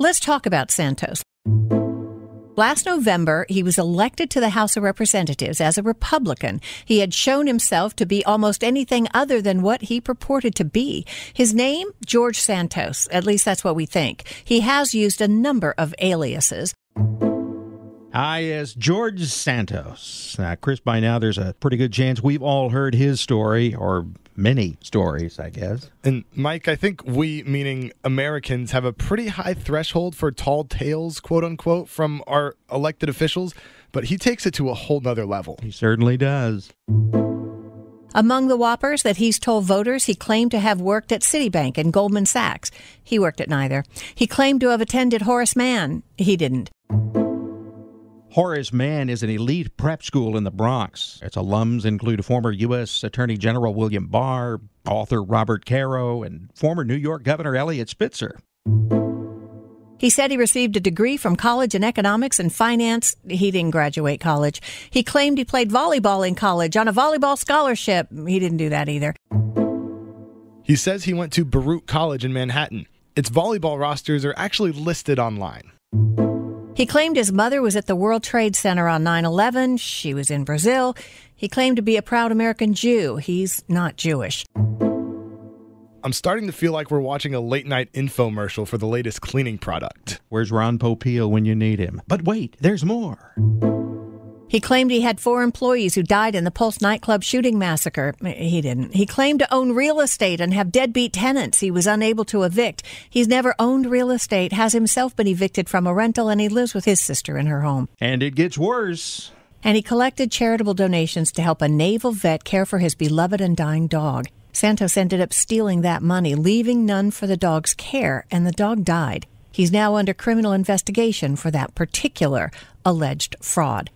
Let's talk about Santos. Last November, he was elected to the House of Representatives as a Republican. He had shown himself to be almost anything other than what he purported to be. His name, George Santos. At least that's what we think. He has used a number of aliases. Hi, yes, George Santos. Chris, by now there's a pretty good chance we've all heard his story, or many stories, I guess. And Mike, I think we, meaning Americans, have a pretty high threshold for tall tales, quote unquote, from our elected officials, but he takes it to a whole nother level. He certainly does. Among the whoppers that he's told voters, he claimed to have worked at Citibank and Goldman Sachs. He worked at neither. He claimed to have attended Horace Mann. He didn't. Horace Mann is an elite prep school in the Bronx. Its alums include former U.S. Attorney General William Barr, author Robert Caro, and former New York Governor Eliot Spitzer. He said he received a degree from college in economics and finance. He didn't graduate college. He claimed he played volleyball in college on a volleyball scholarship. He didn't do that either. He says he went to Baruch College in Manhattan. Its volleyball rosters are actually listed online. He claimed his mother was at the World Trade Center on 9/11. She was in Brazil. He claimed to be a proud American Jew. He's not Jewish. I'm starting to feel like we're watching a late-night infomercial for the latest cleaning product. Where's Ron Popeil when you need him? But wait, there's more. He claimed he had 4 employees who died in the Pulse nightclub shooting massacre. He didn't. He claimed to own real estate and have deadbeat tenants he was unable to evict. He's never owned real estate, has himself been evicted from a rental, and he lives with his sister in her home. And it gets worse. And he collected charitable donations to help a naval vet care for his beloved and dying dog. Santos ended up stealing that money, leaving none for the dog's care, and the dog died. He's now under criminal investigation for that particular alleged fraud.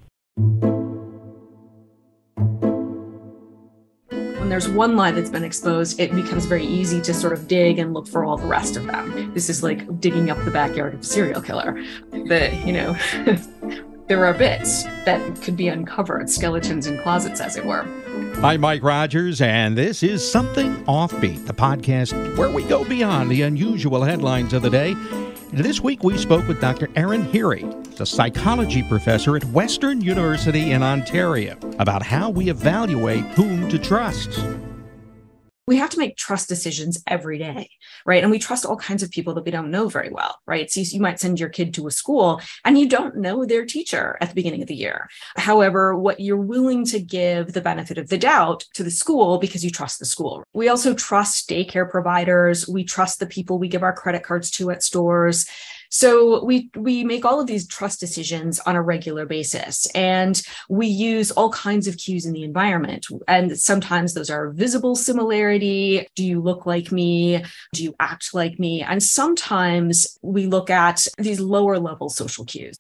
When there's one lie that's been exposed, it becomes very easy to sort of dig and look for all the rest of them. This is like digging up the backyard of a serial killer. There are bits that could be uncovered, skeletons in closets, as it were. I'm Mike Rogers, and this is Something Offbeat, the podcast where we go beyond the unusual headlines of the day. This week we spoke with Dr. Erin Heerey, a psychology professor at Western University in Ontario, about how we evaluate whom to trust. We have to make trust decisions every day, right? And we trust all kinds of people that we don't know very well, right? So you might send your kid to a school and you don't know their teacher at the beginning of the year. However, what you're willing to give the benefit of the doubt to the school because you trust the school. We also trust daycare providers. We trust the people we give our credit cards to at stores. So we make all of these trust decisions on a regular basis, and we use all kinds of cues in the environment. And sometimes those are visible similarity. Do you look like me? Do you act like me? And sometimes we look at these lower level social cues.